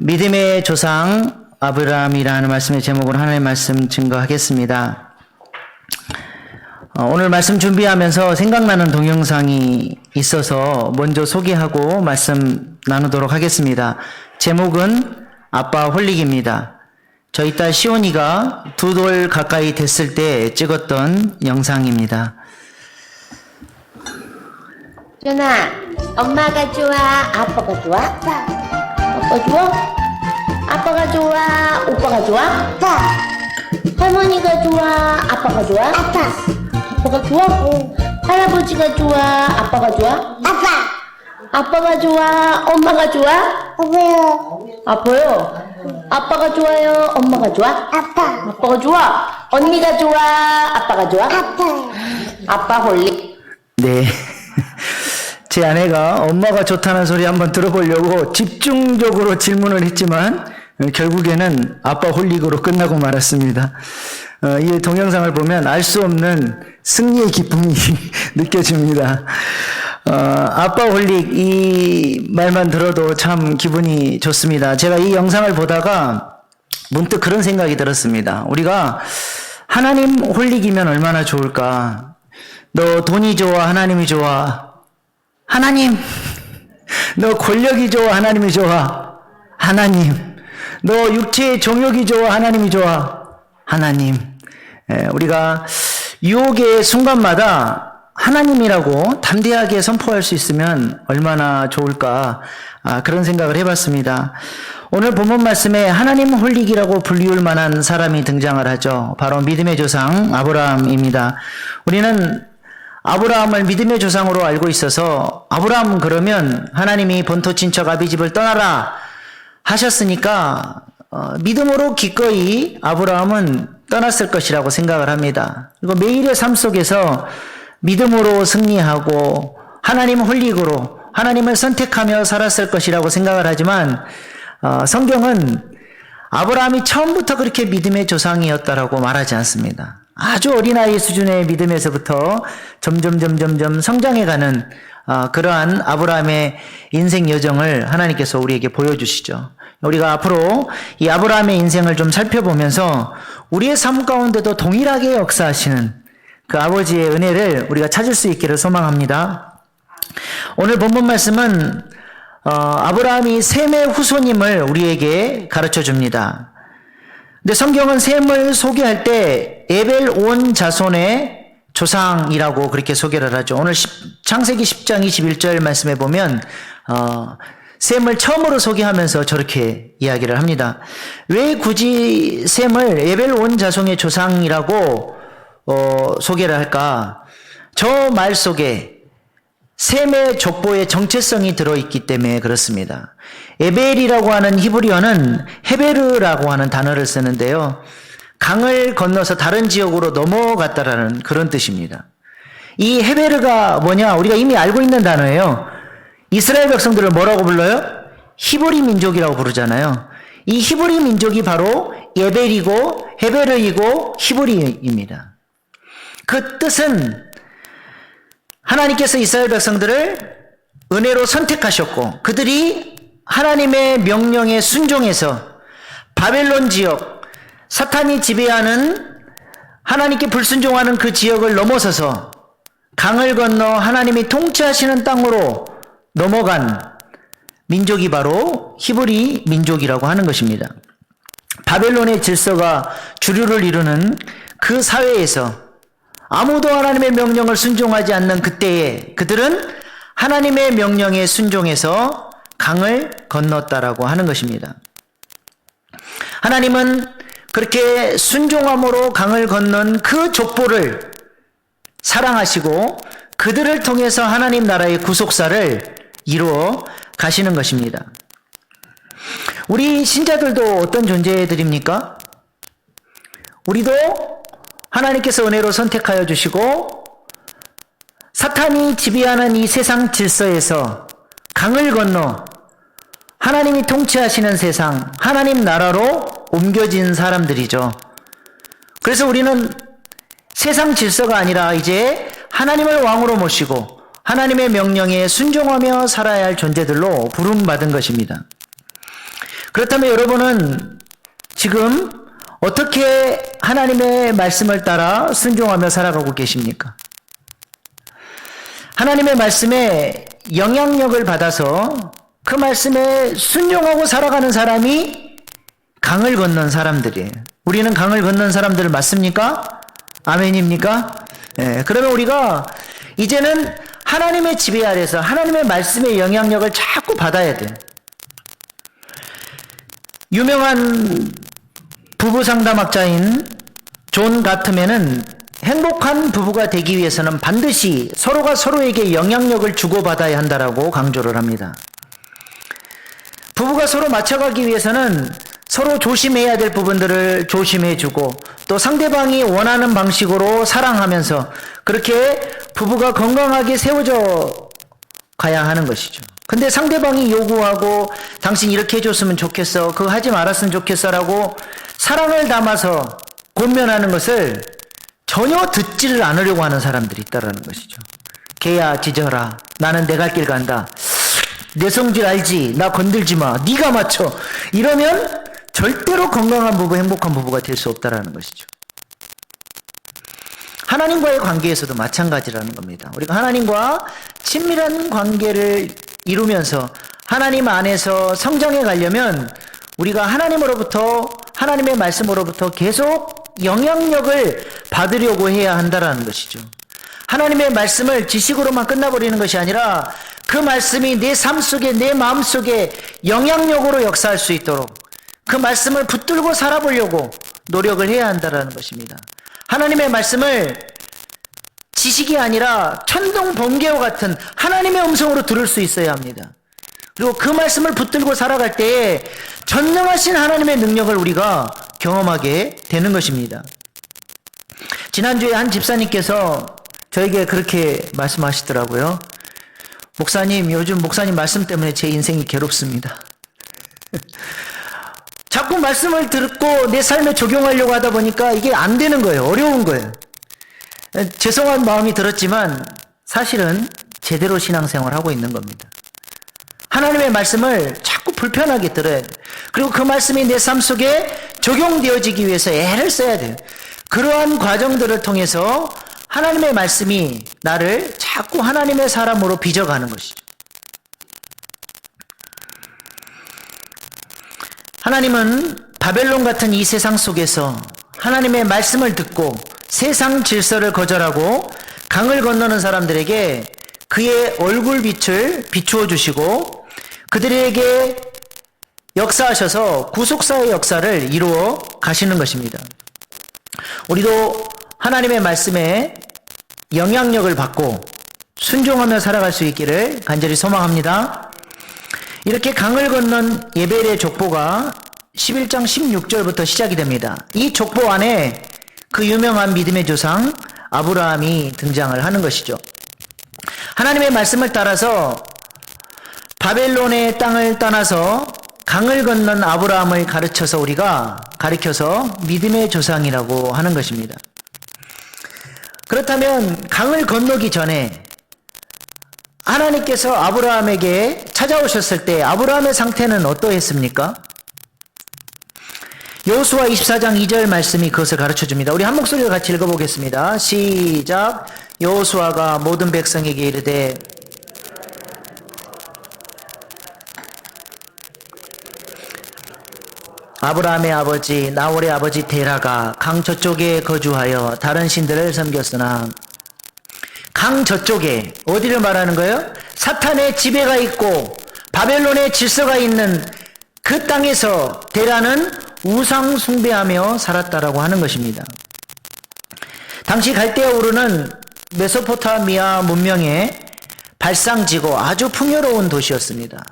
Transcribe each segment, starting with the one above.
믿음의 조상 아브라함이라는 말씀의 제목으로 하나님의 말씀 증거하겠습니다. 오늘 말씀 준비하면서 생각나는 동영상이 있어서 먼저 소개하고 말씀 나누도록 하겠습니다. 제목은 아빠 홀릭입니다. 저희 딸 시온이가 2돌 가까이 됐을 때 찍었던 영상입니다. 준아, 엄마가 좋아, 아빠가 좋아? 아빠 좋아? 아빠가 좋아, 오빠가 좋아? 할머니가 좋아, 아빠가 좋아? 아빠가 좋아? 할아버지가 좋아, 아빠가 좋아? 아빠가 좋아, 엄마가 좋아? 아빠요? 아빠가 좋아요, 엄마가 좋아? 아빠가 좋아? 언니가 좋아, 아빠가 좋아? 아빠 홀릭. 네. 제 아내가 엄마가 좋다는 소리 한번 들어보려고 집중적으로 질문을 했지만 결국에는 아빠 홀릭으로 끝나고 말았습니다. 이 동영상을 보면 알 수 없는 승리의 기쁨이 느껴집니다. 아빠 홀릭 이 말만 들어도 참 기분이 좋습니다. 제가 이 영상을 보다가 문득 그런 생각이 들었습니다. 우리가 하나님 홀릭이면 얼마나 좋을까? 너 돈이 좋아? 하나님이 좋아? 하나님. 너 권력이 좋아? 하나님이 좋아? 하나님. 너 육체의 정욕이 좋아? 하나님이 좋아? 하나님. 우리가 유혹의 순간마다 하나님이라고 담대하게 선포할 수 있으면 얼마나 좋을까, 그런 생각을 해봤습니다. 오늘 본문 말씀에 하나님 홀릭이라고 불리울 만한 사람이 등장을 하죠. 바로 믿음의 조상 아브라함입니다. 우리는 아브라함을 믿음의 조상으로 알고 있어서 아브라함 그러면 하나님이 본토 친척 아비집을 떠나라 하셨으니까 믿음으로 기꺼이 아브라함은 떠났을 것이라고 생각을 합니다. 그리고 매일의 삶 속에서 믿음으로 승리하고 하나님 홀릭으로 하나님을 선택하며 살았을 것이라고 생각을 하지만 성경은 아브라함이 처음부터 그렇게 믿음의 조상이었다라고 말하지 않습니다. 아주 어린아이 수준의 믿음에서부터 점점 성장해가는 그러한 아브라함의 인생 여정을 하나님께서 우리에게 보여주시죠. 우리가 앞으로 이 아브라함의 인생을 좀 살펴보면서 우리의 삶 가운데도 동일하게 역사하시는 그 아버지의 은혜를 우리가 찾을 수 있기를 소망합니다. 오늘 본문 말씀은 아브라함이 셈의 후손임을 우리에게 가르쳐 줍니다. 근데 성경은 셈을 소개할 때 에벨 온 자손의 조상이라고 그렇게 소개를 하죠. 오늘 창세기 10장 21절 말씀에 보면 셈을 처음으로 소개하면서 저렇게 이야기를 합니다. 왜 굳이 셈을 에벨 온 자손의 조상이라고 소개를 할까? 저 말 속에 셈의 족보의 정체성이 들어있기 때문에 그렇습니다. 에벨이라고 하는 히브리어는 헤베르라고 하는 단어를 쓰는데요. 강을 건너서 다른 지역으로 넘어갔다라는 그런 뜻입니다. 이 헤베르가 뭐냐? 우리가 이미 알고 있는 단어예요. 이스라엘 백성들을 뭐라고 불러요? 히브리 민족이라고 부르잖아요. 이 히브리 민족이 바로 에벨이고 헤베르이고 히브리입니다. 그 뜻은 하나님께서 이스라엘 백성들을 은혜로 선택하셨고 그들이 하나님의 명령에 순종해서 바벨론 지역, 사탄이 지배하는 하나님께 불순종하는 그 지역을 넘어서서 강을 건너 하나님이 통치하시는 땅으로 넘어간 민족이 바로 히브리 민족이라고 하는 것입니다. 바벨론의 질서가 주류를 이루는 그 사회에서 아무도 하나님의 명령을 순종하지 않는 그때에 그들은 하나님의 명령에 순종해서 강을 건넜다라고 하는 것입니다. 하나님은 그렇게 순종함으로 강을 건넌 그 족보를 사랑하시고 그들을 통해서 하나님 나라의 구속사를 이루어 가시는 것입니다. 우리 신자들도 어떤 존재들입니까? 우리도 하나님께서 은혜로 선택하여 주시고 사탄이 지배하는 이 세상 질서에서 강을 건너 하나님이 통치하시는 세상, 하나님 나라로 옮겨진 사람들이죠. 그래서 우리는 세상 질서가 아니라 이제 하나님을 왕으로 모시고 하나님의 명령에 순종하며 살아야 할 존재들로 부름받은 것입니다. 그렇다면 여러분은 지금 어떻게 하나님의 말씀을 따라 순종하며 살아가고 계십니까? 하나님의 말씀에 영향력을 받아서 그 말씀에 순종하고 살아가는 사람이 강을 건넌 사람들이에요. 우리는 강을 건넌 사람들 맞습니까? 아멘입니까? 네, 그러면 우리가 이제는 하나님의 지배 아래서 하나님의 말씀의 영향력을 자꾸 받아야 돼. 유명한 부부 상담학자인 존 가트맨은 행복한 부부가 되기 위해서는 반드시 서로가 서로에게 영향력을 주고받아야 한다라고 강조를 합니다. 부부가 서로 맞춰가기 위해서는 서로 조심해야 될 부분들을 조심해주고 또 상대방이 원하는 방식으로 사랑하면서 그렇게 부부가 건강하게 세워져 가야 하는 것이죠. 근데 상대방이 요구하고 당신 이렇게 해줬으면 좋겠어, 그거 하지 말았으면 좋겠어 라고 사랑을 담아서 권면하는 것을 전혀 듣지를 않으려고 하는 사람들이 있다는 것이죠. 걔야 짖어라, 나는 내 갈 길 간다, 내 성질 알지, 나 건들지 마, 네가 맞춰, 이러면 절대로 건강한 부부, 행복한 부부가 될 수 없다는 것이죠. 하나님과의 관계에서도 마찬가지라는 겁니다. 우리가 하나님과 친밀한 관계를 이루면서 하나님 안에서 성장해 가려면 우리가 하나님으로부터, 하나님의 말씀으로부터 계속 영향력을 받으려고 해야 한다는 것이죠. 하나님의 말씀을 지식으로만 끝나버리는 것이 아니라 그 말씀이 내 삶 속에, 내 마음 속에 영향력으로 역사할 수 있도록 그 말씀을 붙들고 살아보려고 노력을 해야 한다는 것입니다. 하나님의 말씀을 지식이 아니라 천둥 번개와 같은 하나님의 음성으로 들을 수 있어야 합니다. 그리고 그 말씀을 붙들고 살아갈 때에 전능하신 하나님의 능력을 우리가 경험하게 되는 것입니다. 지난주에 한 집사님께서 저에게 그렇게 말씀하시더라고요. 목사님, 요즘 목사님 말씀 때문에 제 인생이 괴롭습니다. 자꾸 말씀을 듣고 내 삶에 적용하려고 하다 보니까 이게 안 되는 거예요. 어려운 거예요. 죄송한 마음이 들었지만 사실은 제대로 신앙생활을 하고 있는 겁니다. 하나님의 말씀을 자꾸 불편하게 들어야 돼요. 그리고 그 말씀이 내 삶 속에 적용되어지기 위해서 애를 써야 돼요. 그러한 과정들을 통해서 하나님의 말씀이 나를 자꾸 하나님의 사람으로 빚어가는 것이죠. 하나님은 바벨론 같은 이 세상 속에서 하나님의 말씀을 듣고 세상 질서를 거절하고 강을 건너는 사람들에게 그의 얼굴빛을 비추어 주시고 그들에게 역사하셔서 구속사의 역사를 이루어 가시는 것입니다. 우리도 하나님의 말씀에 영향력을 받고 순종하며 살아갈 수 있기를 간절히 소망합니다. 이렇게 강을 건넌 예벨의 족보가 11장 16절부터 시작이 됩니다. 이 족보 안에 그 유명한 믿음의 조상 아브라함이 등장을 하는 것이죠. 하나님의 말씀을 따라서 바벨론의 땅을 떠나서 강을 건넌 아브라함을 가르쳐서 믿음의 조상이라고 하는 것입니다. 그렇다면 강을 건너기 전에 하나님께서 아브라함에게 찾아오셨을 때 아브라함의 상태는 어떠했습니까? 여호수아 24장 2절 말씀이 그것을 가르쳐줍니다. 우리 한 목소리로 같이 읽어보겠습니다. 시작. 여호수아가 모든 백성에게 이르되 아브라함의 아버지 나홀의 아버지 데라가 강 저쪽에 거주하여 다른 신들을 섬겼으나 강 저쪽에 어디를 말하는 거예요? 사탄의 지배가 있고 바벨론의 질서가 있는 그 땅에서 데라는 우상 숭배하며 살았다라고 하는 것입니다. 당시 갈대아 우르는 메소포타미아 문명의 발상지고 아주 풍요로운 도시였습니다.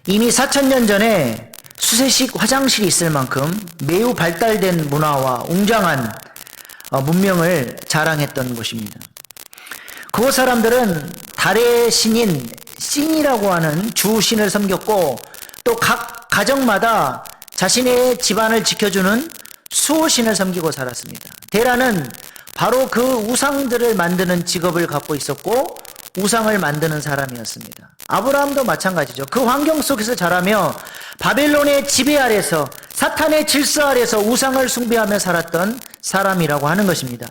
이미 4000년 전에 수세식 화장실이 있을 만큼 매우 발달된 문화와 웅장한 문명을 자랑했던 곳입니다. 그곳 사람들은 달의 신인 신이라고 하는 주신을 섬겼고 또 각 가정마다 자신의 집안을 지켜주는 수호신을 섬기고 살았습니다. 데라는 바로 그 우상들을 만드는 직업을 갖고 있었고 우상을 만드는 사람이었습니다. 아브라함도 마찬가지죠. 그 환경 속에서 자라며 바벨론의 지배 아래서 사탄의 질서 아래서 우상을 숭배하며 살았던 사람이라고 하는 것입니다.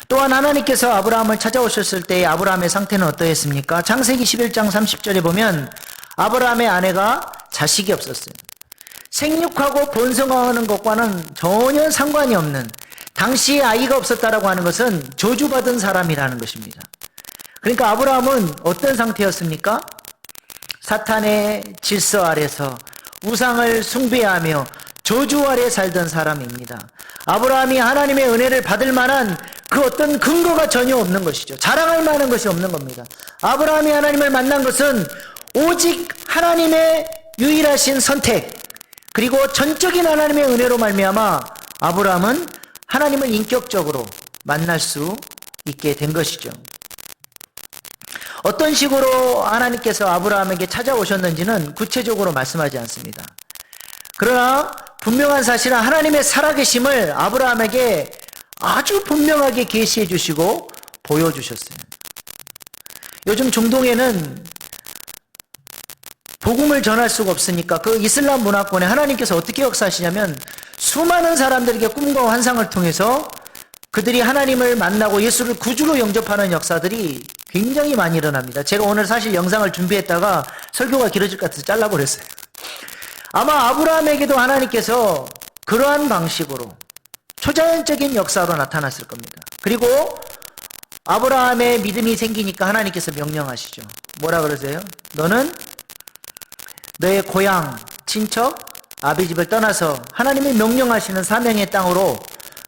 또한 하나님께서 아브라함을 찾아오셨을 때의 아브라함의 상태는 어떠했습니까? 창세기 11장 30절에 보면 아브라함의 아내가 자식이 없었어요. 생육하고 번성하는 것과는 전혀 상관이 없는, 당시에 아이가 없었다라고 하는 것은 저주받은 사람이라는 것입니다. 그러니까 아브라함은 어떤 상태였습니까? 사탄의 질서 아래서 우상을 숭배하며 저주 아래 살던 사람입니다. 아브라함이 하나님의 은혜를 받을 만한 그 어떤 근거가 전혀 없는 것이죠. 자랑할 만한 것이 없는 겁니다. 아브라함이 하나님을 만난 것은 오직 하나님의 유일하신 선택, 그리고 전적인 하나님의 은혜로 말미암아 아브라함은 하나님을 인격적으로 만날 수 있게 된 것이죠. 어떤 식으로 하나님께서 아브라함에게 찾아오셨는지는 구체적으로 말씀하지 않습니다. 그러나 분명한 사실은 하나님의 살아계심을 아브라함에게 아주 분명하게 계시해 주시고 보여주셨어요. 요즘 중동에는 복음을 전할 수가 없으니까 그 이슬람 문화권에 하나님께서 어떻게 역사하시냐면 수많은 사람들에게 꿈과 환상을 통해서 그들이 하나님을 만나고 예수를 구주로 영접하는 역사들이 굉장히 많이 일어납니다. 제가 오늘 사실 영상을 준비했다가 설교가 길어질 것 같아서 잘라버렸어요. 아마 아브라함에게도 하나님께서 그러한 방식으로 초자연적인 역사로 나타났을 겁니다. 그리고 아브라함의 믿음이 생기니까 하나님께서 명령하시죠. 뭐라 그러세요? 너는 너의 고향, 친척, 아비 집을 떠나서 하나님이 명령하시는 사명의 땅으로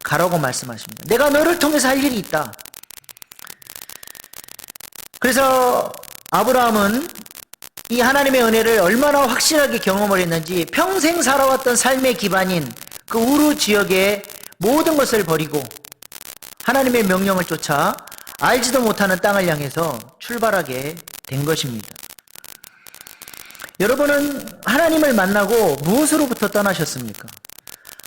가라고 말씀하십니다. 내가 너를 통해서 할 일이 있다. 그래서 아브라함은 이 하나님의 은혜를 얼마나 확실하게 경험을 했는지 평생 살아왔던 삶의 기반인 그 우르 지역의 모든 것을 버리고 하나님의 명령을 쫓아 알지도 못하는 땅을 향해서 출발하게 된 것입니다. 여러분은 하나님을 만나고 무엇으로부터 떠나셨습니까?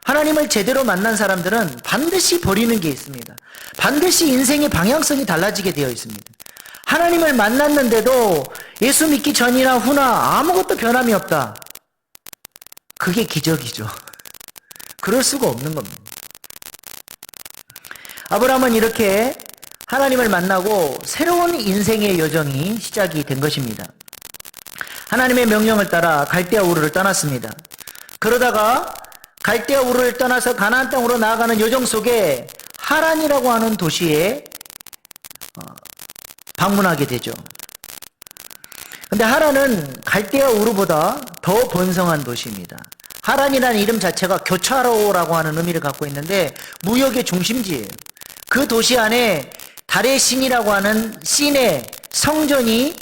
하나님을 제대로 만난 사람들은 반드시 버리는 게 있습니다. 반드시 인생의 방향성이 달라지게 되어 있습니다. 하나님을 만났는데도 예수 믿기 전이나 후나 아무것도 변함이 없다. 그게 기적이죠. 그럴 수가 없는 겁니다. 아브라함은 이렇게 하나님을 만나고 새로운 인생의 여정이 시작이 된 것입니다. 하나님의 명령을 따라 갈대아 우르를 떠났습니다. 그러다가 갈대아 우르를 떠나서 가나안 땅으로 나아가는 여정 속에 하란이라고 하는 도시에 방문하게 되죠. 근데 하란은 갈대아 우르보다 더 번성한 도시입니다. 하란이라는 이름 자체가 교차로라고 하는 의미를 갖고 있는데 무역의 중심지예요. 그 도시 안에 달의 신이라고 하는 신의 성전이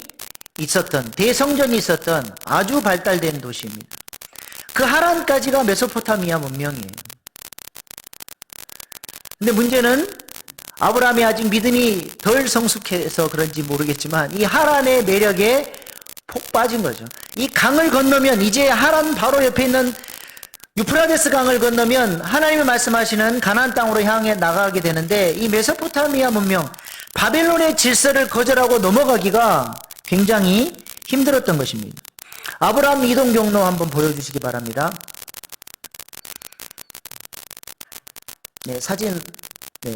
있었던, 대성전이 있었던 아주 발달된 도시입니다. 그 하란까지가 메소포타미아 문명이에요. 근데 문제는 아브라함이 아직 믿음이 덜 성숙해서 그런지 모르겠지만 이 하란의 매력에 폭 빠진 거죠. 이 강을 건너면 이제 하란 바로 옆에 있는 유프라데스 강을 건너면 하나님이 말씀하시는 가나안 땅으로 향해 나가게 되는데 이 메소포타미아 문명, 바벨론의 질서를 거절하고 넘어가기가 굉장히 힘들었던 것입니다. 아브라함 이동 경로 한번 보여주시기 바랍니다. 네, 사진. 네.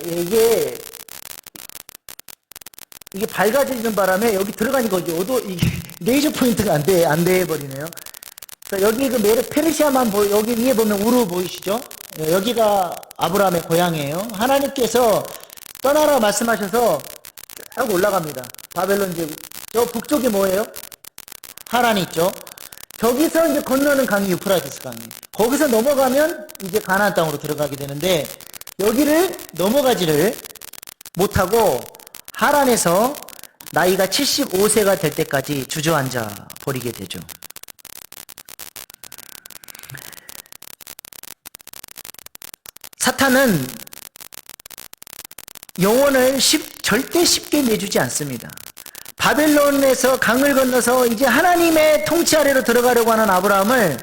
이게 밝아지는 바람에 여기 들어가니까 이게 레이저 포인트가 안 돼 버리네요. 여기 그 페르시아만 여기 위에 보면 우르 보이시죠? 여기가 아브라함의 고향이에요. 하나님께서 떠나라 말씀하셔서 쭉 올라갑니다. 바벨론 지역. 저 북쪽이 뭐예요? 하란이 있죠. 저기서 이제 건너는 강이 유프라테스 강이에요. 거기서 넘어가면 이제 가나안 땅으로 들어가게 되는데 여기를 넘어가지를 못하고 하란에서 나이가 75세가 될 때까지 주저앉아 버리게 되죠. 사탄은 영혼을 절대 쉽게 내주지 않습니다. 바벨론에서 강을 건너서 이제 하나님의 통치 아래로 들어가려고 하는 아브라함을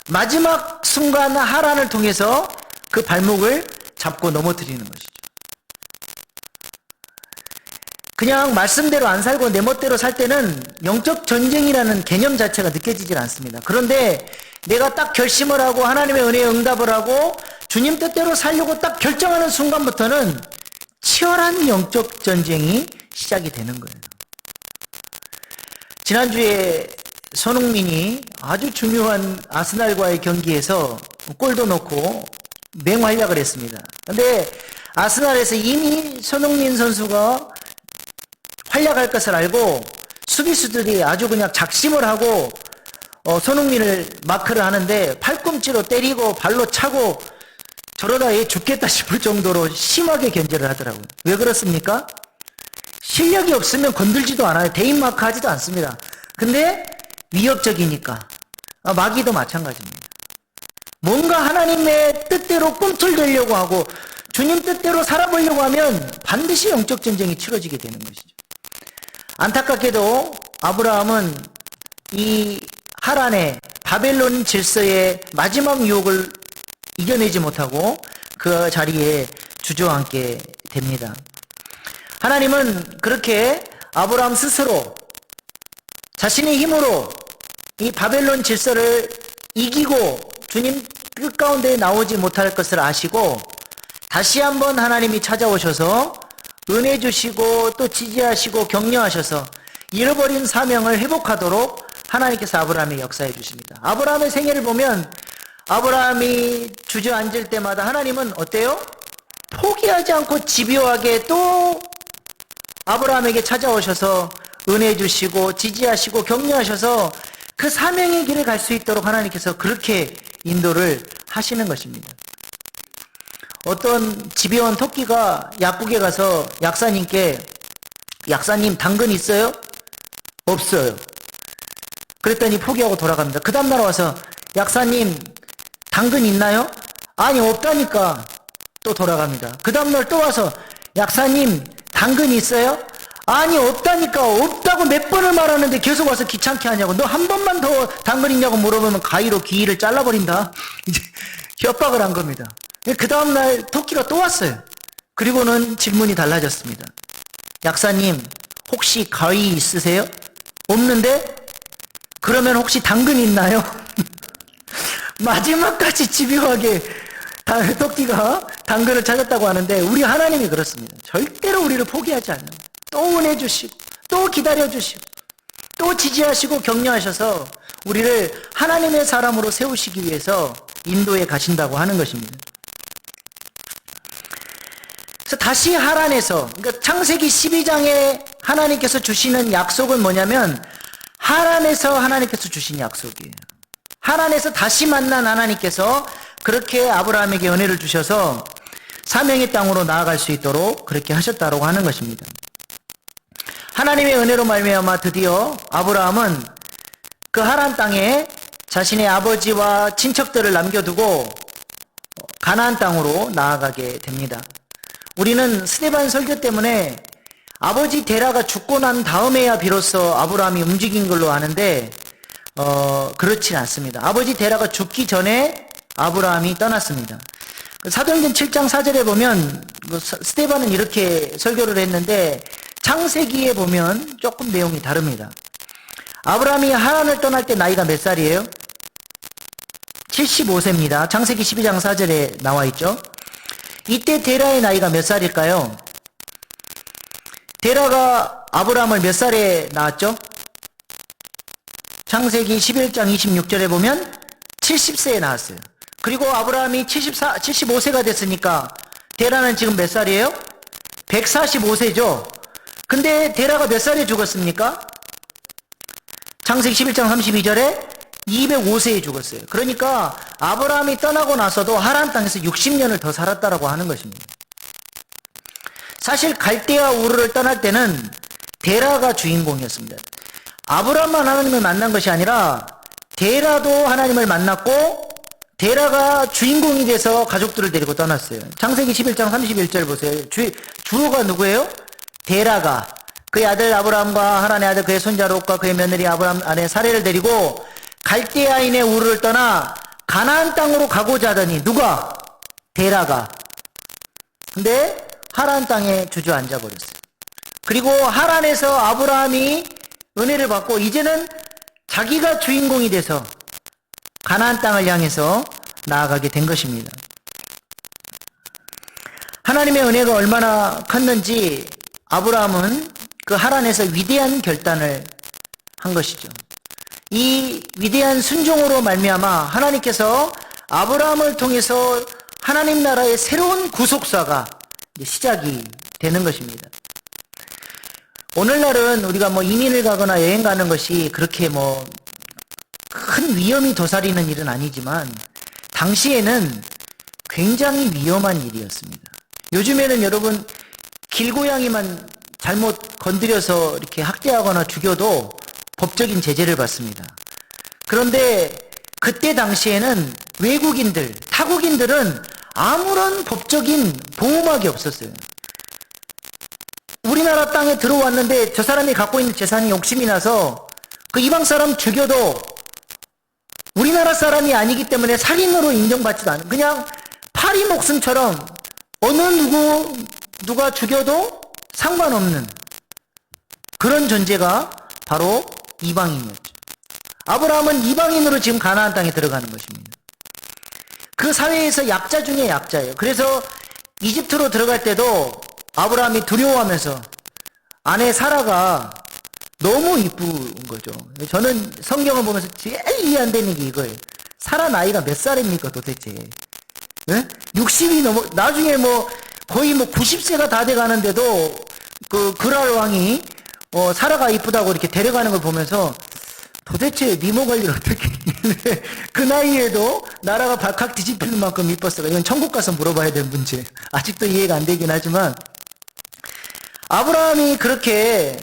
마지막 순간 하란을 통해서 그 발목을 잡고 넘어뜨리는 것이죠. 그냥 말씀대로 안 살고 내 멋대로 살 때는 영적 전쟁이라는 개념 자체가 느껴지질 않습니다. 그런데 내가 딱 결심을 하고 하나님의 은혜에 응답을 하고 주님 뜻대로 살려고 딱 결정하는 순간부터는 치열한 영적 전쟁이 시작이 되는 거예요. 지난주에 손흥민이 아주 중요한 아스날과의 경기에서 골도 넣고 맹활약을 했습니다. 그런데 아스날에서 이미 손흥민 선수가 활약할 것을 알고 수비수들이 아주 그냥 작심을 하고 손흥민을 마크를 하는데 팔꿈치로 때리고 발로 차고 저러다 얘 죽겠다 싶을 정도로 심하게 견제를 하더라고요. 왜 그렇습니까? 실력이 없으면 건들지도 않아요. 대인 마크 하지도 않습니다. 근데 위협적이니까. 마귀도 마찬가지입니다. 뭔가 하나님의 뜻대로 꿈틀대려고 하고 주님 뜻대로 살아보려고 하면 반드시 영적 전쟁이 치러지게 되는 것이죠. 안타깝게도 아브라함은 이 하란의 바벨론 질서의 마지막 유혹을 이겨내지 못하고 그 자리에 주저앉게 됩니다. 하나님은 그렇게 아브라함 스스로 자신의 힘으로 이 바벨론 질서를 이기고 주님 뜻 가운데 나오지 못할 것을 아시고 다시 한번 하나님이 찾아오셔서 은혜 주시고 또 지지하시고 격려하셔서 잃어버린 사명을 회복하도록 하나님께서 아브라함에 역사해 주십니다. 아브라함의 생애를 보면 아브라함이 주저앉을 때마다 하나님은 어때요? 포기하지 않고 집요하게 또 아브라함에게 찾아오셔서 은혜 주시고 지지하시고 격려하셔서 그 사명의 길을 갈 수 있도록 하나님께서 그렇게 인도를 하시는 것입니다. 어떤 집요한 토끼가 약국에 가서 약사님께 약사님 당근 있어요? 없어요. 그랬더니 포기하고 돌아갑니다. 그 다음날 와서 약사님 당근 있나요? 아니 없다니까. 또 돌아갑니다. 그 다음날 또 와서 약사님 당근 있어요? 아니 없다니까. 없다고 몇 번을 말하는데 계속 와서 귀찮게 하냐고. 너 한 번만 더 당근 있냐고 물어보면 가위로 귀를 잘라버린다. 이제 협박을 한 겁니다. 그 다음날 토끼가 또 왔어요. 그리고는 질문이 달라졌습니다. 약사님 혹시 가위 있으세요? 없는데? 그러면 혹시 당근 있나요? 마지막까지 집요하게 토끼가 당근을 찾았다고 하는데 우리 하나님이 그렇습니다. 절대로 우리를 포기하지 않는, 또 은혜 주시고 또 기다려 주시고 또 지지하시고 격려하셔서 우리를 하나님의 사람으로 세우시기 위해서 인도에 가신다고 하는 것입니다. 그래서 다시 하란에서, 그러니까 창세기 12장에 하나님께서 주시는 약속은 뭐냐면 하란에서 하나님께서 주신 약속이에요. 하란에서 다시 만난 하나님께서 그렇게 아브라함에게 은혜를 주셔서 사명의 땅으로 나아갈 수 있도록 그렇게 하셨다고 하는 것입니다. 하나님의 은혜로 말미암아 드디어 아브라함은 그 하란 땅에 자신의 아버지와 친척들을 남겨두고 가나안 땅으로 나아가게 됩니다. 우리는 스데반 설교 때문에 아버지 데라가 죽고 난 다음에야 비로소 아브라함이 움직인 걸로 아는데 그렇진 않습니다. 아버지 데라가 죽기 전에 아브라함이 떠났습니다. 사도행전 7장 4절에 보면 스데반은 이렇게 설교를 했는데 창세기에 보면 조금 내용이 다릅니다. 아브라함이 하란을 떠날 때 나이가 몇 살이에요? 75세입니다. 창세기 12장 4절에 나와 있죠. 이때 데라의 나이가 몇 살일까요? 데라가 아브라함을 몇 살에 낳았죠? 창세기 11장 26절에 보면 70세에 낳았어요. 그리고 아브라함이 75세가 됐으니까 데라는 지금 몇 살이에요? 145세죠? 근데 데라가 몇 살에 죽었습니까? 창세기 11장 32절에 205세에 죽었어요. 그러니까 아브라함이 떠나고 나서도 하란 땅에서 60년을 더 살았다라고 하는 것입니다. 사실 갈대아 우르를 떠날 때는 데라가 주인공이었습니다. 아브라함만 하나님을 만난 것이 아니라 데라도 하나님을 만났고 데라가 주인공이 돼서 가족들을 데리고 떠났어요. 창세기 11장 31절 보세요. 주어가 누구예요? 데라가 그의 아들 아브라함과 하란의 아들 그의 손자 롯과 그의 며느리 아브라함 아내 사레를 데리고 갈대아인의 우르를 떠나 가나안 땅으로 가고자 하더니 누가? 데라가. 근데 하란 땅에 주저앉아 버렸어요. 그리고 하란에서 아브라함이 은혜를 받고 이제는 자기가 주인공이 돼서 가나안 땅을 향해서 나아가게 된 것입니다. 하나님의 은혜가 얼마나 컸는지 아브라함은 그 하란에서 위대한 결단을 한 것이죠. 이 위대한 순종으로 말미암아 하나님께서 아브라함을 통해서 하나님 나라의 새로운 구속사가 시작이 되는 것입니다. 오늘날은 우리가 이민을 가거나 여행 가는 것이 그렇게 큰 위험이 도사리는 일은 아니지만 당시에는 굉장히 위험한 일이었습니다. 요즘에는 여러분 길고양이만 잘못 건드려서 이렇게 학대하거나 죽여도 법적인 제재를 받습니다. 그런데 그때 당시에는 외국인들, 타국인들은 아무런 법적인 보호막이 없었어요. 우리나라 땅에 들어왔는데 저 사람이 갖고 있는 재산이 욕심이 나서 그 이방 사람 죽여도 우리나라 사람이 아니기 때문에 살인으로 인정받지도 않은, 그냥 파리 목숨처럼 어느 누가 죽여도 상관없는 그런 존재가 바로 이방인이었죠. 아브라함은 이방인으로 지금 가나안 땅에 들어가는 것입니다. 그 사회에서 약자 중에 약자예요. 그래서 이집트로 들어갈 때도 아브라함이 두려워하면서 아내 사라가 너무 이쁜 거죠. 저는 성경을 보면서 제일 이해 안 되는 게 이거예요. 사라 나이가 몇 살입니까 도대체? 네? 60이 넘어, 나중에 거의 90세가 다 돼 가는데도 그랄 왕이 사라가 이쁘다고 이렇게 데려가는 걸 보면서 도대체 미모 관리를 어떻게 그 나이에도 나라가 발칵 뒤집히는 만큼 이뻤을까? 이건 천국 가서 물어봐야 될 문제. 아직도 이해가 안 되긴 하지만 아브라함이 그렇게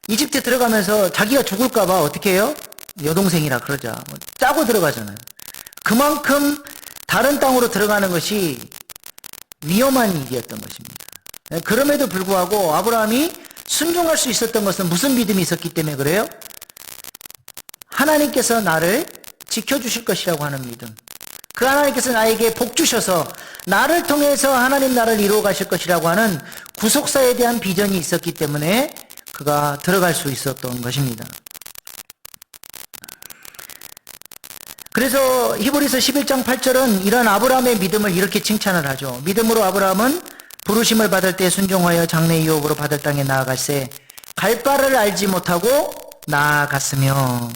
이집트에 들어가면서 자기가 죽을까봐 어떻게 해요? 여동생이라 그러자 짜고 들어가잖아요. 그만큼 다른 땅으로 들어가는 것이 위험한 일이었던 것입니다. 그럼에도 불구하고 아브라함이 순종할 수 있었던 것은 무슨 믿음이 있었기 때문에 그래요? 하나님께서 나를 지켜주실 것이라고 하는 믿음. 그 하나님께서 나에게 복 주셔서 나를 통해서 하나님 나라를 이루어 가실 것이라고 하는 구속사에 대한 비전이 있었기 때문에 그가 들어갈 수 있었던 것입니다. 그래서 히브리서 11장 8절은 이런 아브라함의 믿음을 이렇게 칭찬을 하죠. 믿음으로 아브라함은 부르심을 받을 때 순종하여 장래 유업으로 받을 땅에 나아갈새 갈 바를 알지 못하고 나아갔으며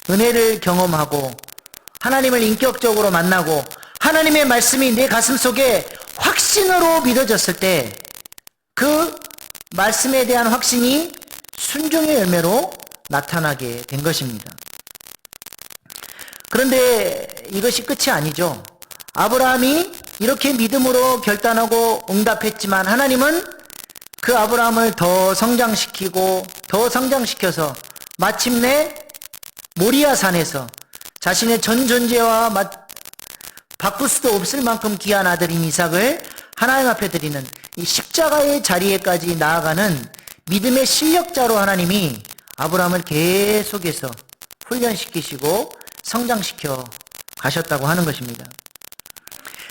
은혜를 경험하고 하나님을 인격적으로 만나고 하나님의 말씀이 내 가슴 속에 확신으로 믿어졌을 때 그 말씀에 대한 확신이 순종의 열매로 나타나게 된 것입니다. 그런데 이것이 끝이 아니죠. 아브라함이 이렇게 믿음으로 결단하고 응답했지만 하나님은 그 아브라함을 더 성장시키고 더 성장시켜서 마침내 모리아 산에서 자신의 전 존재와 바꿀 수도 없을 만큼 귀한 아들인 이삭을 하나님 앞에 드리는 이 십자가의 자리에까지 나아가는 믿음의 실력자로 하나님이 아브라함을 계속해서 훈련시키시고 성장시켜 가셨다고 하는 것입니다.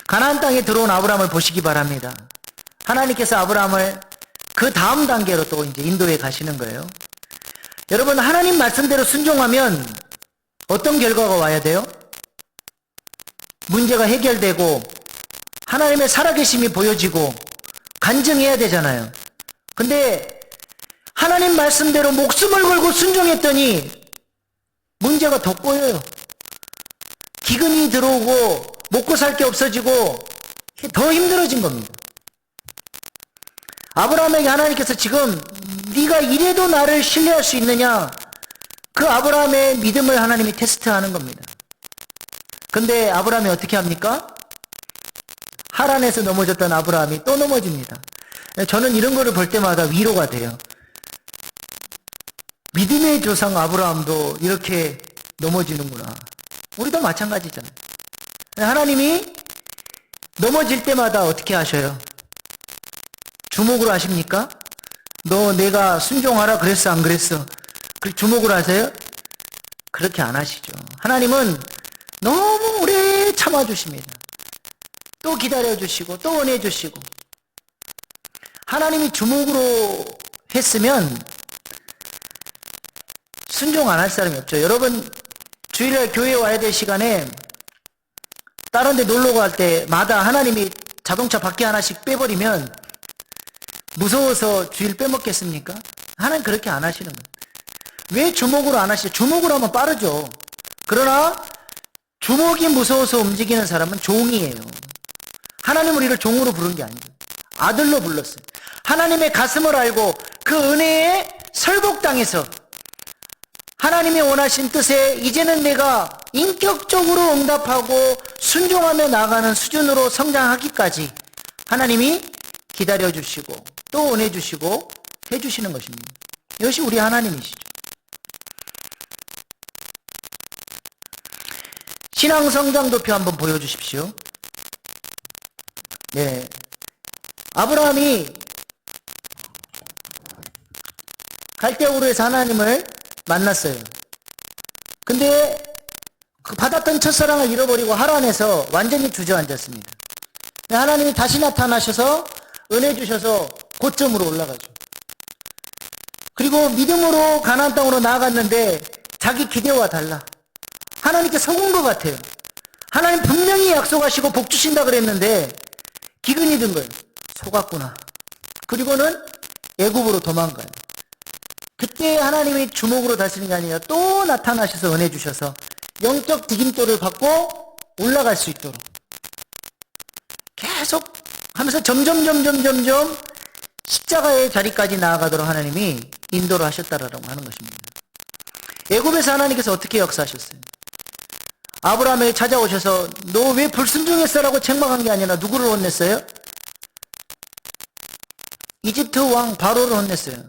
가나안 땅에 들어온 아브라함을 보시기 바랍니다. 하나님께서 아브라함을 그 다음 단계로 또 이제 인도해 가시는 거예요. 여러분, 하나님 말씀대로 순종하면 어떤 결과가 와야 돼요? 문제가 해결되고 하나님의 살아계심이 보여지고 간증해야 되잖아요. 근데 하나님 말씀대로 목숨을 걸고 순종했더니 문제가 더 꼬여요. 기근이 들어오고 먹고 살 게 없어지고 더 힘들어진 겁니다. 아브라함에게 하나님께서 지금 네가 이래도 나를 신뢰할 수 있느냐, 그 아브라함의 믿음을 하나님이 테스트하는 겁니다. 근데 아브라함이 어떻게 합니까? 하란에서 넘어졌던 아브라함이 또 넘어집니다. 저는 이런 거를 볼 때마다 위로가 돼요. 믿음의 조상 아브라함도 이렇게 넘어지는구나. 우리도 마찬가지잖아요. 하나님이 넘어질 때마다 어떻게 하셔요? 주목으로 하십니까? 너 내가 순종하라 그랬어 안 그랬어? 그 주목으로 하세요? 그렇게 안 하시죠. 하나님은 너무 오래 참아주십니다. 또 기다려주시고 또 은혜 주시고. 하나님이 주목으로 했으면 순종 안 할 사람이 없죠. 여러분, 주일날 교회에 와야 될 시간에 다른 데 놀러 갈 때마다 하나님이 자동차 바퀴 하나씩 빼버리면 무서워서 주일 빼먹겠습니까? 하나님 그렇게 안 하시는 거예요. 왜 주목으로 안 하시죠? 주목으로 하면 빠르죠. 그러나 주목이 무서워서 움직이는 사람은 종이에요. 하나님 우리를 종으로 부른 게 아니에요. 아들로 불렀어요. 하나님의 가슴을 알고 그 은혜에 설복당해서 하나님이 원하신 뜻에 이제는 내가 인격적으로 응답하고 순종하며 나아가는 수준으로 성장하기까지 하나님이 기다려주시고 또 은혜 주시고 해주시는 것입니다. 이것이 우리 하나님이시죠. 신앙 성장 도표 한번 보여주십시오. 네, 아브라함이 갈대우르에서 하나님을 만났어요. 근데 그 받았던 첫사랑을 잃어버리고 하란에서 완전히 주저앉았습니다. 하나님이 다시 나타나셔서 은혜 주셔서 고점으로 올라가죠. 그리고 믿음으로 가나안 땅으로 나아갔는데 자기 기대와 달라. 하나님께 속은 것 같아요. 하나님 분명히 약속하시고 복 주신다 그랬는데 기근이 든 거예요. 속았구나. 그리고는 애굽으로 도망가요. 그때 하나님이 주목으로 다스리는 게 아니라 또 나타나셔서 은혜 주셔서 영적 디딤돌을 받고 올라갈 수 있도록 계속 하면서 점점 십자가의 자리까지 나아가도록 하나님이 인도를 하셨다라고 하는 것입니다. 애굽에서 하나님께서 어떻게 역사하셨어요? 아브라함에게 찾아오셔서 너 왜 불순종했어라고 책망한 게 아니라 누구를 혼냈어요? 이집트 왕 바로를 혼냈어요.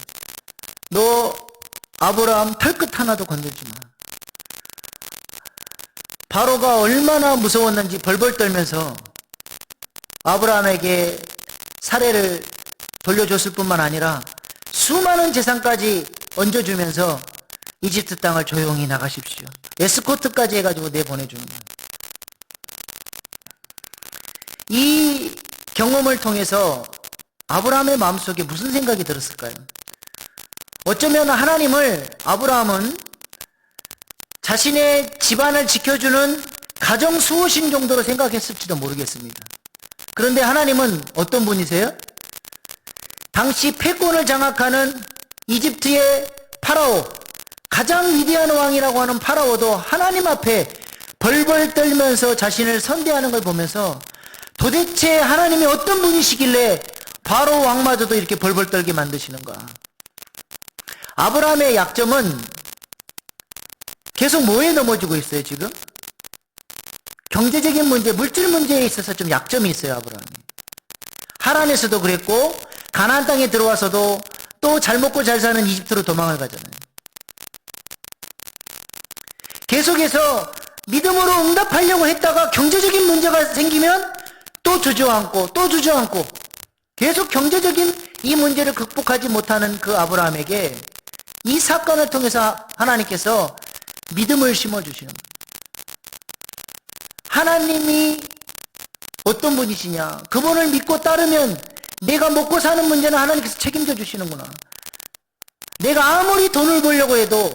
너 아브라함 털끝 하나도 건들지 마. 바로가 얼마나 무서웠는지 벌벌 떨면서 아브라함에게 사례를 돌려줬을 뿐만 아니라 수많은 재산까지 얹어주면서 이집트 땅을 조용히 나가십시오. 에스코트까지 해가지고 내보내주는 거예요. 이 경험을 통해서 아브라함의 마음속에 무슨 생각이 들었을까요? 어쩌면 아브라함은 자신의 집안을 지켜주는 가정 수호신 정도로 생각했을지도 모르겠습니다. 그런데 하나님은 어떤 분이세요? 당시 패권을 장악하는 이집트의 파라오, 가장 위대한 왕이라고 하는 파라오도 하나님 앞에 벌벌 떨면서 자신을 선대하는 걸 보면서 도대체 하나님이 어떤 분이시길래 바로 왕마저도 이렇게 벌벌 떨게 만드시는가? 아브라함의 약점은 계속 뭐에 넘어지고 있어요, 지금? 경제적인 문제, 물질 문제에 있어서 좀 약점이 있어요, 아브라함이. 하란에서도 그랬고, 가나안 땅에 들어와서도 또 잘 먹고 잘 사는 이집트로 도망을 가잖아요. 계속해서 믿음으로 응답하려고 했다가 경제적인 문제가 생기면 또 주저앉고 계속 경제적인 이 문제를 극복하지 못하는 그 아브라함에게 이 사건을 통해서 하나님께서 믿음을 심어주시는 거예요. 하나님이 어떤 분이시냐? 그분을 믿고 따르면 내가 먹고 사는 문제는 하나님께서 책임져 주시는구나. 내가 아무리 돈을 벌려고 해도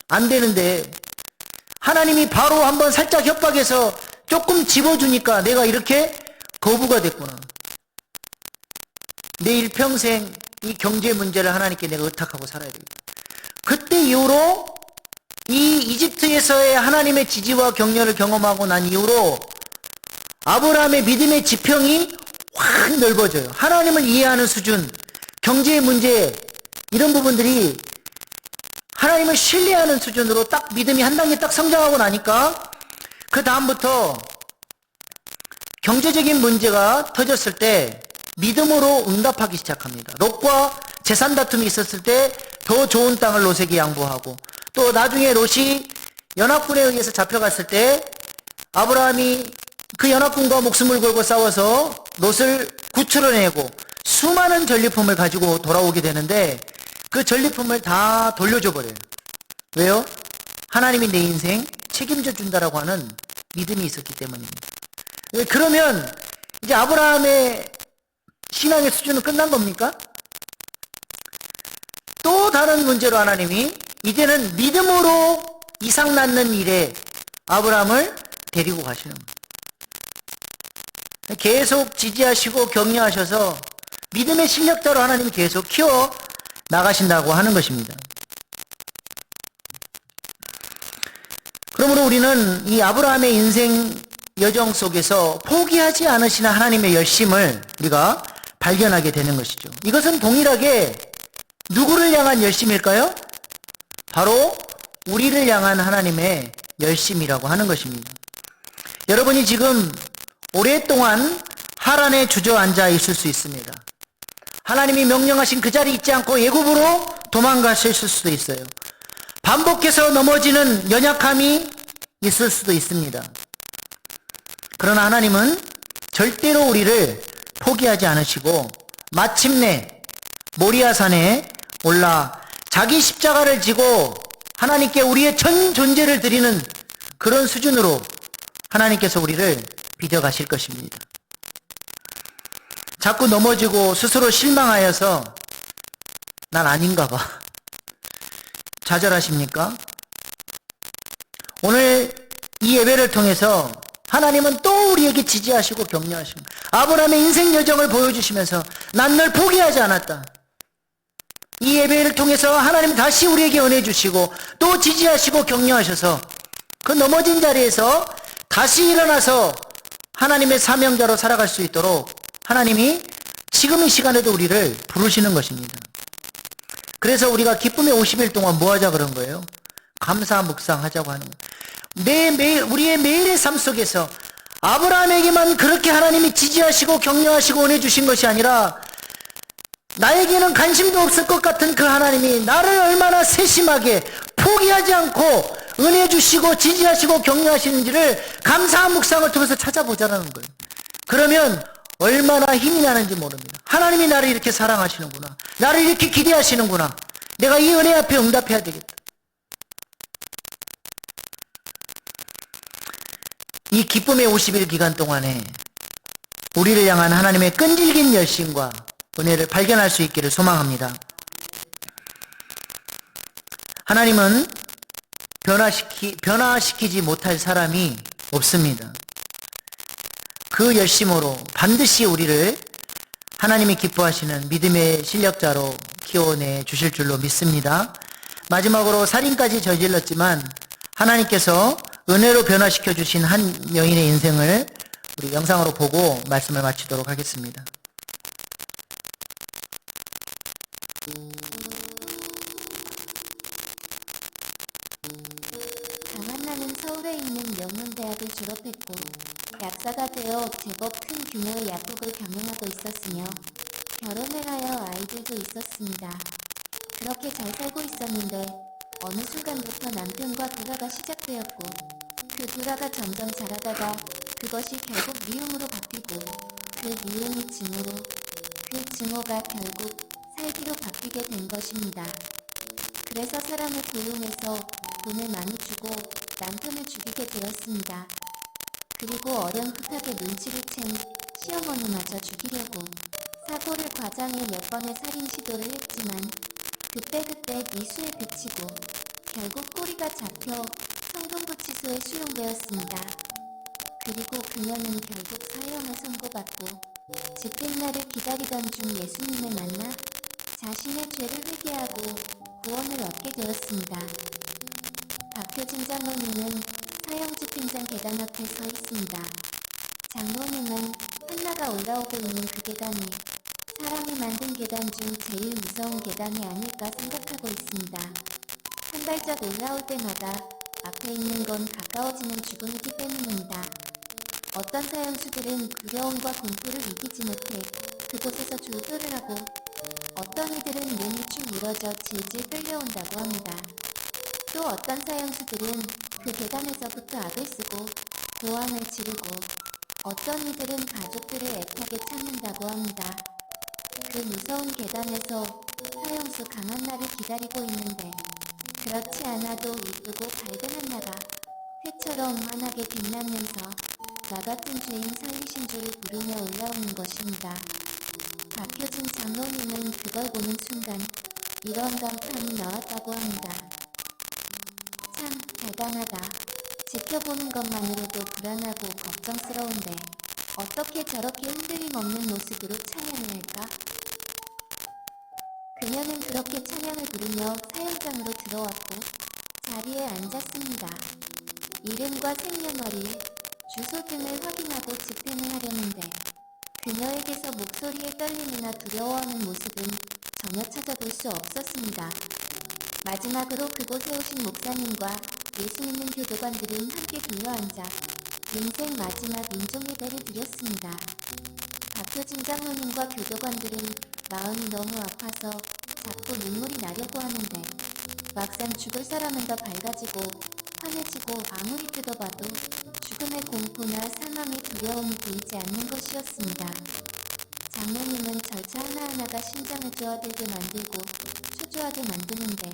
안 되는데 하나님이 바로 한번 살짝 협박해서 조금 집어주니까 내가 이렇게 거부가 됐구나. 내 일평생 이 경제 문제를 하나님께 내가 의탁하고 살아야 되겠다. 그때 이후로 이 이집트에서의 하나님의 지지와 격려를 경험하고 난 이후로 아브라함의 믿음의 지평이 확 넓어져요. 하나님을 이해하는 수준, 경제의 문제, 이런 부분들이 하나님을 신뢰하는 수준으로 딱 믿음이 한 단계 딱 성장하고 나니까 그 다음부터 경제적인 문제가 터졌을 때 믿음으로 응답하기 시작합니다. 롯과 재산 다툼이 있었을 때 더 좋은 땅을 롯에게 양보하고, 또 나중에 롯이 연합군에 의해서 잡혀갔을 때 아브라함이 그 연합군과 목숨을 걸고 싸워서 롯을 구출해내고 수많은 전리품을 가지고 돌아오게 되는데 그 전리품을 다 돌려줘 버려요. 왜요? 하나님이 내 인생 책임져 준다라고 하는 믿음이 있었기 때문입니다. 그러면 이제 아브라함의 신앙의 수준은 끝난 겁니까? 또 다른 문제로 하나님이 이제는 믿음으로 이삭 낳는 일에 아브라함을 데리고 가시는 거예요. 계속 지지하시고 격려하셔서 믿음의 실력자로 하나님이 계속 키워 나가신다고 하는 것입니다. 그러므로 우리는 이 아브라함의 인생 여정 속에서 포기하지 않으시는 하나님의 열심을 우리가 발견하게 되는 것이죠. 이것은 동일하게 누구를 향한 열심일까요? 바로 우리를 향한 하나님의 열심이라고 하는 것입니다. 여러분이 지금 오랫동안 하란에 주저앉아 있을 수 있습니다. 하나님이 명령하신 그 자리에 있지 않고 애굽으로 도망가실 수도 있어요. 반복해서 넘어지는 연약함이 있을 수도 있습니다. 그러나 하나님은 절대로 우리를 포기하지 않으시고 마침내 모리아산에 올라 자기 십자가를 지고 하나님께 우리의 전 존재를 드리는 그런 수준으로 하나님께서 우리를 빚어가실 것입니다. 자꾸 넘어지고 스스로 실망하여서 난 아닌가 봐 좌절하십니까? 오늘 이 예배를 통해서 하나님은 또 우리에게 지지하시고 격려하시고 아브라함의 인생 여정을 보여주시면서 난 널 포기하지 않았다. 이 예배를 통해서 하나님 다시 우리에게 은혜 주시고 또 지지하시고 격려하셔서 그 넘어진 자리에서 다시 일어나서 하나님의 사명자로 살아갈 수 있도록 하나님이 지금 이 시간에도 우리를 부르시는 것입니다. 그래서 우리가 기쁨의 50일 동안 뭐 하자 그런 거예요? 감사 묵상하자고 하는 거예요. 매일 우리의 매일의 삶 속에서 아브라함에게만 그렇게 하나님이 지지하시고 격려하시고 은혜 주신 것이 아니라 나에게는 관심도 없을 것 같은 그 하나님이 나를 얼마나 세심하게 포기하지 않고 은혜 주시고 지지하시고 격려하시는지를 감사 묵상을 통해서 찾아보자는 거예요. 그러면 얼마나 힘이 나는지 모릅니다. 하나님이 나를 이렇게 사랑하시는구나. 나를 이렇게 기대하시는구나. 내가 이 은혜 앞에 응답해야 되겠다. 이 기쁨의 50일 기간 동안에 우리를 향한 하나님의 끈질긴 열심과 은혜를 발견할 수 있기를 소망합니다. 하나님은 변화시키지 못할 사람이 없습니다. 그 열심으로 반드시 우리를 하나님이 기뻐하시는 믿음의 실력자로 키워내 주실 줄로 믿습니다. 마지막으로 살인까지 저질렀지만 하나님께서 은혜로 변화시켜 주신 한 여인의 인생을 우리 영상으로 보고 말씀을 마치도록 하겠습니다. 강한나는 서울에 있는 명문대학을 졸업했고 약사가 되어 제법 큰 규모의 약국을 경영하고 있었으며 결혼을 하여 아이들도 있었습니다. 그렇게 잘 살고 있었는데 어느 순간부터 남편과 불화가 시작되었고 그 불화가 점점 자라다가 그것이 결국 미움으로 바뀌고 그 미움이 증오로 그 증오가 결국 살기로 바뀌게 된 것입니다. 그래서 사람을 고용해서 돈을 많이 주고 남편을 죽이게 되었습니다. 그리고 어렴풋하게 눈치를 챈 시어머니마저 죽이려고 사고를 과장해 몇 번의 살인 시도를 했지만 그때그때 미수에 그치고 결국 꼬리가 잡혀 성동구치소에 수용되었습니다. 그리고 그녀는 결국 사형을 선고받고 집된 날을 기다리던 중 예수님을 만나 자신의 죄를 회개하고 구원을 얻게 되었습니다. 박효진 장로님은 사형집행장 계단 앞에 서 있습니다. 장로님은 한나가 올라오고 있는 그 계단이 사람이 만든 계단 중 제일 무서운 계단이 아닐까 생각하고 있습니다. 한 발짝 올라올 때마다 앞에 있는 건 가까워지는 죽음이기 때문입니다. 어떤 사형수들은 두려움과 공포를 이기지 못해 그곳에서 졸도를 하고 어떤 이들은 눈이 축 늘어져 질질 끌려온다고 합니다. 또 어떤 사형수들은 그 계단에서부터 악을 쓰고 고함을 지르고 어떤 이들은 가족들을 애타게 찾는다고 합니다. 그 무서운 계단에서 사형수 강한나를 기다리고 있는데 그렇지 않아도 이쁘고 밝은 한나가 해처럼 환하게 빛나면서 나 같은 죄인 살리신 주를 부르며 올라오는 것입니다. 박효진 장로님은 그걸 보는 순간 이런 간판이 나왔다고 합니다. 참 대단하다. 지켜보는 것만으로도 불안하고 걱정스러운데 어떻게 저렇게 흔들림 없는 모습으로 찬양을 할까? 그녀는 그렇게 찬양을 부르며 사형장으로 들어왔고 자리에 앉았습니다. 이름과 생년월일, 주소 등을 확인하고 집행을 하려는데 그녀에게서 목소리의 떨림이나 두려워하는 모습은 전혀 찾아볼 수 없었습니다. 마지막으로 그곳에 오신 목사님과 예수 믿는 교도관들은 함께 둘러앉아 인생 마지막 인종예배를 드렸습니다. 박효진 장로님과 교도관들은 마음이 너무 아파서 자꾸 눈물이 나려고 하는데 막상 죽을 사람은 더 밝아지고 환해지고 아무리 뜯어봐도 죽음의 공포나 사망의 두려움이 보이지 않는 것이었습니다. 장로님은 절차 하나하나가 심장을 쪼아들게 만들고 초조하게 만드는데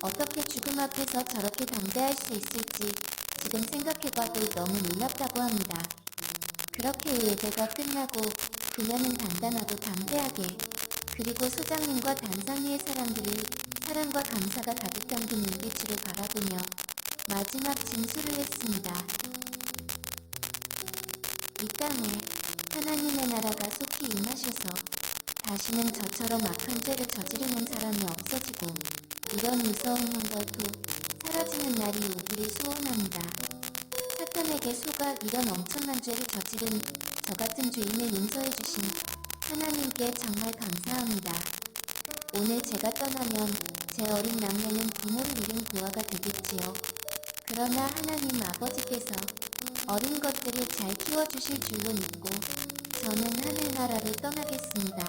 어떻게 죽음 앞에서 저렇게 담대할 수 있을지 지금 생각해봐도 너무 놀랍다고 합니다. 그렇게 예배가 끝나고 그녀는 단단하고 담대하게 그리고 소장님과 단상위의 사람들을 사랑과 감사가 가득 담긴 눈빛으로 바라보며 마지막 진술을 했습니다. 이 땅에 하나님의 나라가 속히 임하셔서 다시는 저처럼 악한 죄를 저지르는 사람이 없어지고 이런 무서운 형벌도 사라지는 날이 오기를 소원합니다. 사탄에게 속아 이런 엄청난 죄를 저지른 저 같은 죄인을 용서해 주신 하나님께 정말 감사합니다. 오늘 제가 떠나면 제 어린 남매는 부모를 잃은 고아가 되겠지요. 그러나 하나님 아버지께서 어린 것들을 잘 키워주실 줄로 믿고 저는 하늘나라로 떠나겠습니다.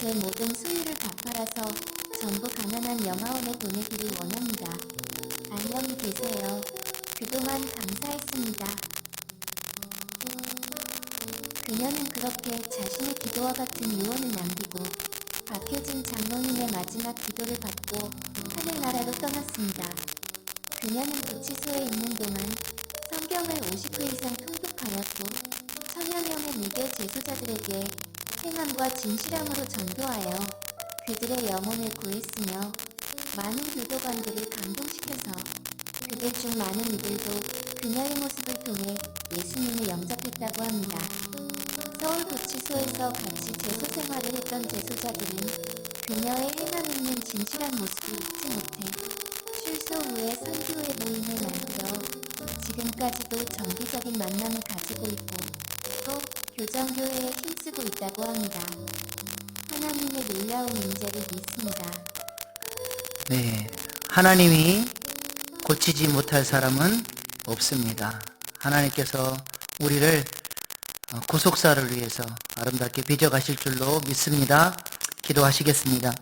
제 모든 소유를 다 팔아서 전부 가난한 영아원에 보내기를 원합니다. 안녕히 계세요. 그동안 감사했습니다. 그녀는 그렇게 자신의 기도와 같은 유언을 남기고 박효진 장로님의 마지막 기도를 받고 하늘나라로 떠났습니다. 그녀는 구치소에 있는 동안 성경을 50회 이상 통독하였고 천여 명의 미개 제소자들에게 행함과 진실함으로 전도하여 그들의 영혼을 구했으며 많은 교도관들을 감동시켜서 그들 중 많은 이들도 그녀의 모습을 통해 예수님을 영접했다고 합니다. 서울구치소에서 같이 제소 생활을 했던 제소자들은 그녀의 행함 있는 진실한 모습을 잊지 못해 출소 후에 선교회 모임을 만들어 지금까지도 정기적인 만남을 가지고 있고 또 교정교회에 힘쓰고 있다고 합니다. 하나님의 놀라운 인재를 믿습니다. 네, 하나님이 고치지 못할 사람은 없습니다. 하나님께서 우리를 구속사를 위해서 아름답게 빚어가실 줄로 믿습니다. 기도하시겠습니다.